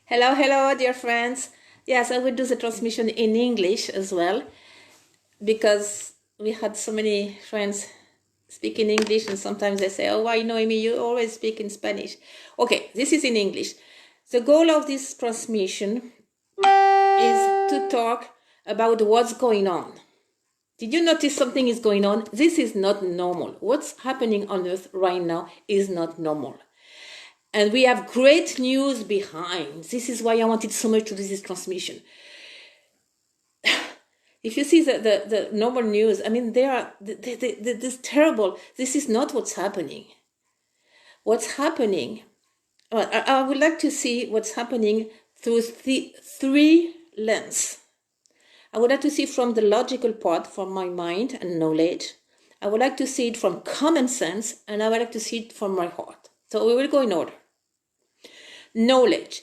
Hello, hello, dear friends. Yes, I will do the transmission in English as well because we had so many friends speaking English and sometimes they say, oh, why Noemi, you always speak in Spanish. Okay, this is in English. The goal of this transmission is to talk about what's going on. Did you notice something is going on? This is not normal. What's happening on Earth right now is not normal. And we have great news behind. This is why I wanted so much to do this transmission. If you see the normal news, I mean, this terrible. This is not what's happening. What's happening, well, I would like to see what's happening through three lenses. I would like to see from the logical part, from my mind and knowledge. I would like to see it from common sense, and I would like to see it from my heart. So we will go in order. Knowledge.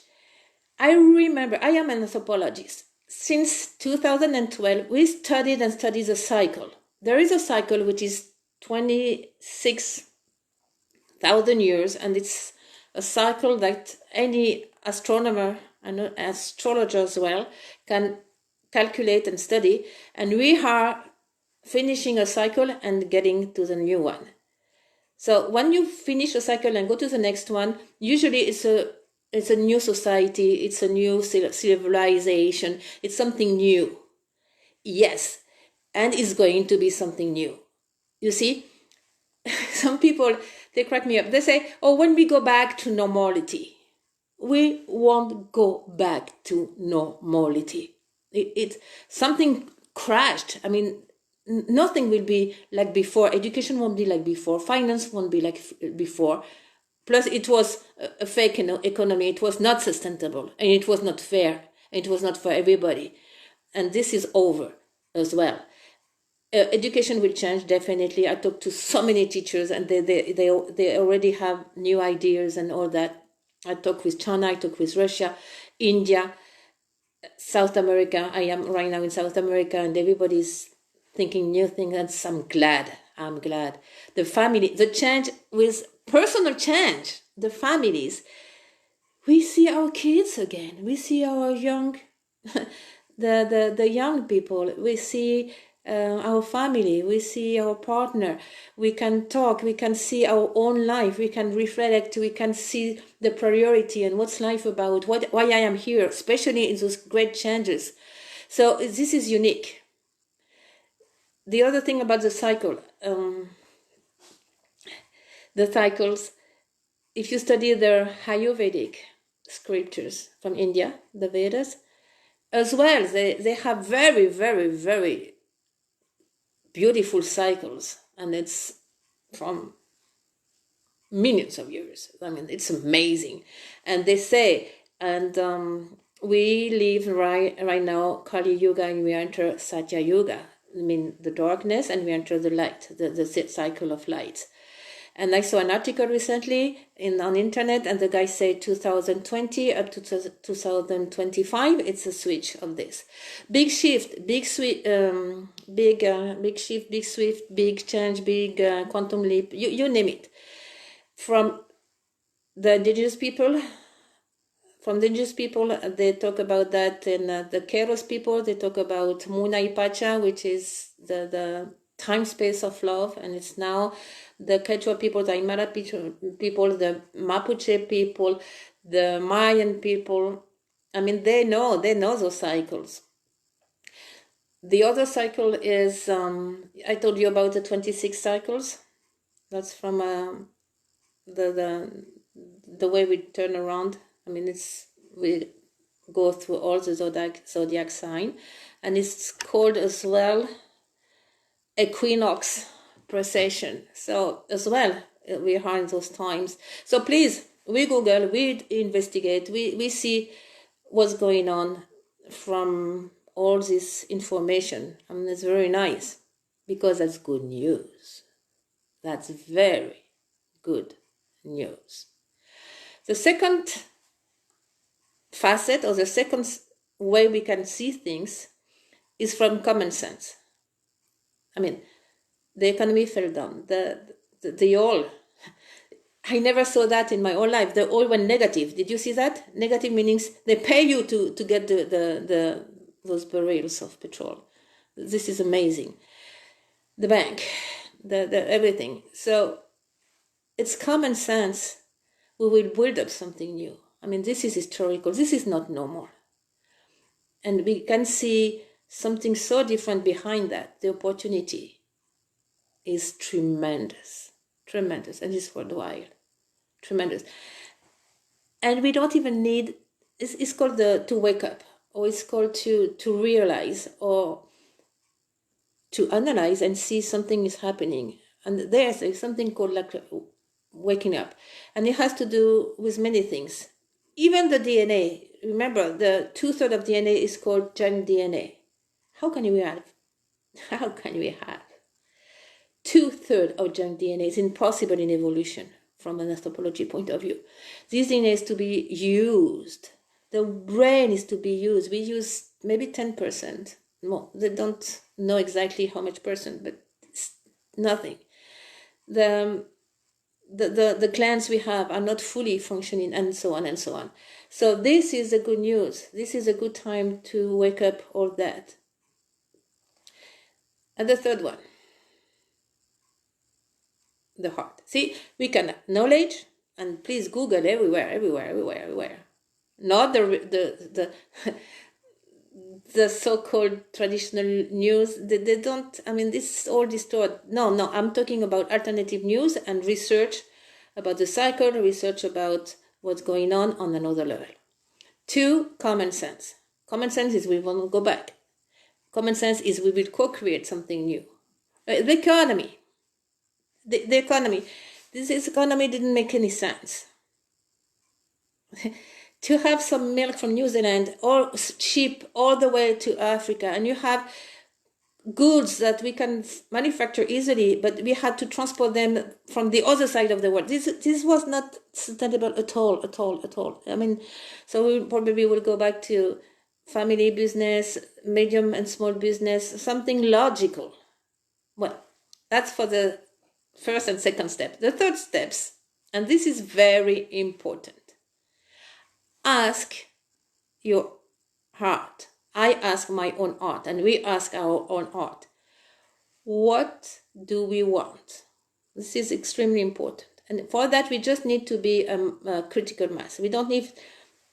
I remember, I am an anthropologist. Since 2012, we studied the cycle. There is a cycle which is 26,000 years, and it's a cycle that any astronomer and astrologer as well can calculate and study. And we are finishing a cycle and getting to the new one. So when you finish a cycle and go to the next one, usually it's a new society, it's a new civilization, it's something new. Yes, and it's going to be something new. You see, some people, they crack me up. They say, oh, when we go back to normality, we won't go back to normality. It's something crashed. I mean, nothing will be like before. Education won't be like before. Finance won't be like before. Plus, it was a fake economy. It was not sustainable, and it was not fair. And it was not for everybody. And this is over as well. Education will change, definitely. I talked to so many teachers, and they already have new ideas and all that. I talk with China, I talk with Russia, India, South America. I am right now in South America, and everybody's thinking new things, and I'm glad. The family, the change with personal change, the families. We see our kids again. We see our young, the young people. We see our family. We see our partner. We can talk. We can see our own life. We can reflect. We can see the priority and what's life about. Why I am here, especially in those great changes. So this is unique. The other thing about the cycle, the cycles, if you study the Ayurvedic scriptures from India, the Vedas, as well, they have very, very, very beautiful cycles, and it's from millions of years. I mean, it's amazing. And they say, and we live right now Kali Yuga, and we enter Satya Yuga. I mean, the darkness, and we enter the light, the cycle of light. And I saw an article recently on internet, and the guy said 2020 up to 2025, it's a switch of this. Big shift, big shift, big swift, big change, big quantum leap, you name it. From the indigenous people, they talk about that, and the Keros people, they talk about Muna Ipacha, which is the time space of love, and it's now the Quechua people, the Aymara people, the Mapuche people, the Mayan people. I mean, they know those cycles. The other cycle is, I told you about the 26 cycles. That's from the way we turn around. I mean, we go through all the zodiac sign, and it's called as well equinox precession. So as well, we are in those times. So please, we Google, we investigate, we see what's going on from all this information. I mean, it's very nice, because that's good news. That's very good news. The second facet, or the second way we can see things, is from common sense. I mean, the economy fell down. The all, I never saw that in my whole life. They all went negative. Did you see that? Negative meanings they pay you to get those barrels of petrol. This is amazing. The bank, the everything. So it's common sense. We will build up something new. I mean, this is historical. This is not normal. And we can see something so different behind that. The opportunity is tremendous, tremendous, and it's worldwide. Tremendous. And we don't even need, it's called to wake up, or it's called to realize, or to analyze and see something is happening. And there's something called like waking up. And it has to do with many things. Even the DNA, remember, the 2/3 of DNA is called junk DNA. How can we have 2/3 of junk DNA? It's impossible in evolution from an anthropology point of view. This DNA is to be used. The brain is to be used. We use maybe 10%. More. They don't know exactly how much percent, but it's nothing. The glands we have are not fully functioning, and so on and so on. So this is the good news. This is a good time to wake up all that. And the third one, the heart. See, we can knowledge, and please Google everywhere. Not the the so-called traditional news. They don't, I mean, this is all distorted. No, I'm talking about alternative news and research about the cycle, research about what's going on another level. 2, common sense. Common sense is we won't go back. Common sense is we will co-create something new. The economy. The economy. This economy didn't make any sense. To have some milk from New Zealand or ship all the way to Africa, and you have goods that we can manufacture easily, but we had to transport them from the other side of the world. This was not sustainable at all. I mean, so we probably will go back to family business, medium and small business, something logical. Well, that's for the first and second step. The third steps, and this is very important. Ask your heart. I ask my own heart, and we ask our own heart. What do we want? This is extremely important. And for that, we just need to be a critical mass. We don't need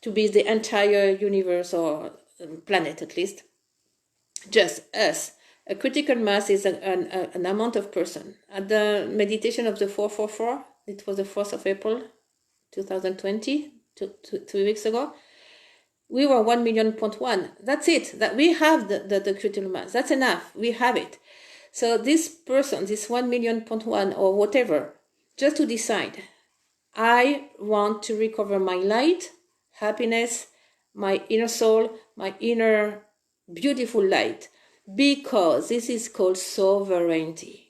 to be the entire universe or planet, at least. Just us. A critical mass is an amount of person. At the meditation of the 444, it was the 4th of April, 2020, 2 weeks ago, we were 1 million.1. That's it. That we have the critical mass. That's enough. We have it. So this person, this 1 million.1 or whatever, just to decide, I want to recover my light, happiness, my inner soul, my inner beautiful light, because this is called sovereignty.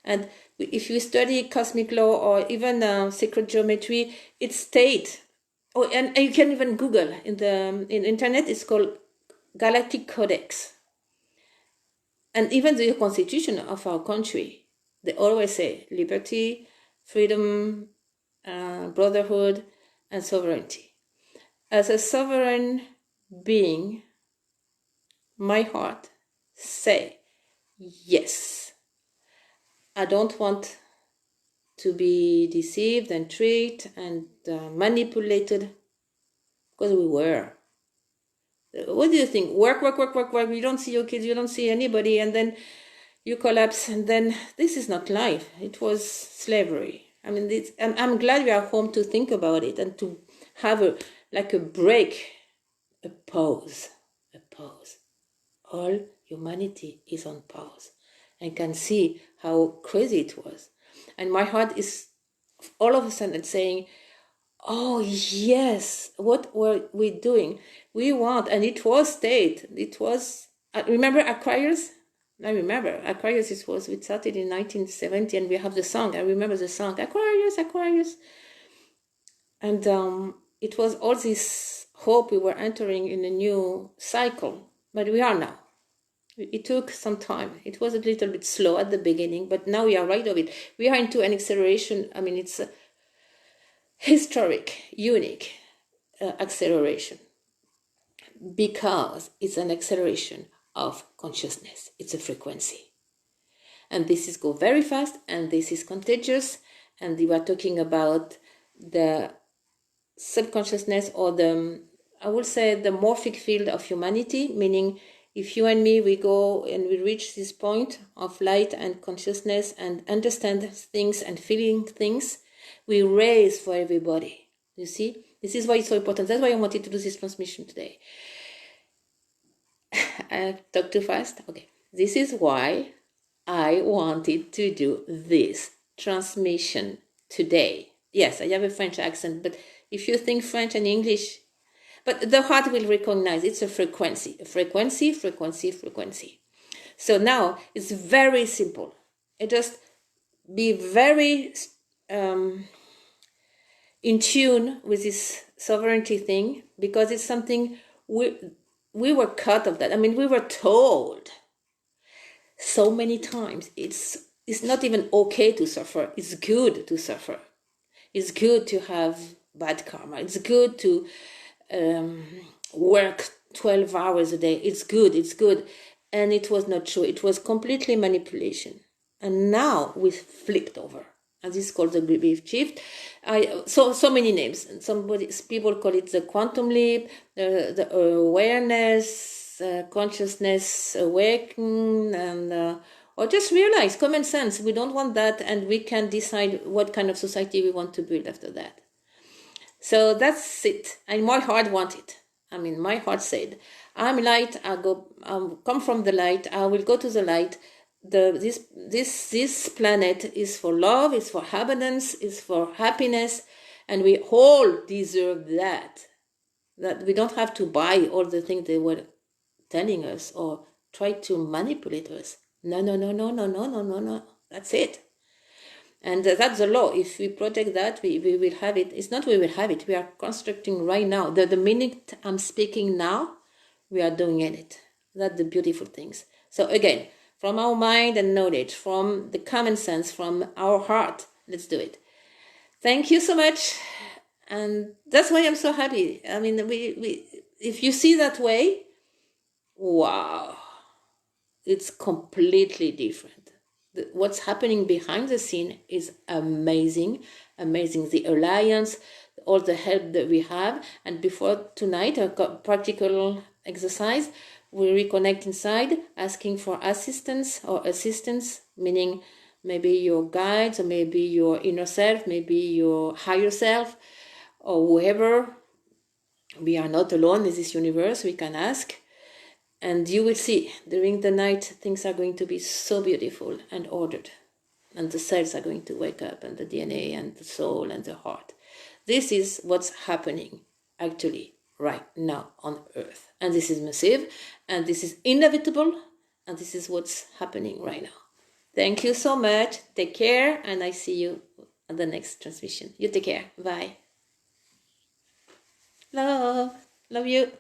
And if you study cosmic law or even sacred geometry, it states, and you can even Google in internet, it's called Galactic Codex. And even the constitution of our country, they always say liberty, freedom, brotherhood, and sovereignty. As a sovereign being, my heart say, yes, I don't want to be deceived and tricked and manipulated, because we were. What do you think? Work. You don't see your kids, you don't see anybody, and then you collapse, and then this is not life. It was slavery. I mean, I'm glad we are home to think about it and to have a break, a pause. All humanity is on pause and can see how crazy it was. And my heart is all of a sudden saying, oh yes, what were we doing? We want, and it was state. It was, remember Aquarius? I remember Aquarius. We started in 1970, and we have the song. I remember the song, Aquarius. And it was all this hope we were entering in a new cycle. But we are now. It took some time. It was a little bit slow at the beginning, but now we are right of it. We are into an acceleration. I mean, it's a historic, unique acceleration, because it's an acceleration of consciousness. It's a frequency. And this is go very fast, and this is contagious. And we are talking about the subconsciousness, or the, I would say, the morphic field of humanity, meaning if you and me, we go and we reach this point of light and consciousness and understand things and feeling things, we raise for everybody. You see? This is why it's so important. That's why I wanted to do this transmission today. I talk too fast? Okay. This is why I wanted to do this transmission today. Yes, I have a French accent, but if you think French and English, but the heart will recognize it's a frequency, frequency, frequency, frequency. So now it's very simple. It just be very in tune with this sovereignty thing, because it's something we were cut of that. I mean, we were told so many times it's not even okay to suffer. It's good to suffer. It's good to have bad karma. It's good to work 12 hours a day. It's good. It's good. And it was not true. It was completely manipulation. And now we flipped over. And this is called the belief shift. So many names. People call it the quantum leap, the awareness, consciousness awaken, and or just realize common sense. We don't want that, and we can decide what kind of society we want to build after that. So that's it. And my heart wanted it. I mean, my heart said, "I'm light. I go. Come from the light. I will go to the light. This planet is for love. It's for abundance. It's for happiness, and we all deserve that. That we don't have to buy all the things they were telling us or try to manipulate us. No. That's it. And that's the law. If we project that, we will have it. It's not we will have it. We are constructing right now. The minute I'm speaking now, we are doing it. That's the beautiful things. So again, from our mind and knowledge, from the common sense, from our heart, let's do it. Thank you so much. And that's why I'm so happy. I mean, we if you see that way, wow, it's completely different. What's happening behind the scene is amazing. The alliance, all the help that we have. And before tonight, a practical exercise, we reconnect inside, asking for assistance, meaning maybe your guides, or maybe your inner self, maybe your higher self, or whoever. We are not alone in this universe. We can ask. And you will see, during the night, things are going to be so beautiful and ordered. And the cells are going to wake up, and the DNA and the soul and the heart. This is what's happening, actually, right now on Earth. And this is massive, and this is inevitable, and this is what's happening right now. Thank you so much. Take care, and I see you at the next transmission. You take care. Bye. Love you.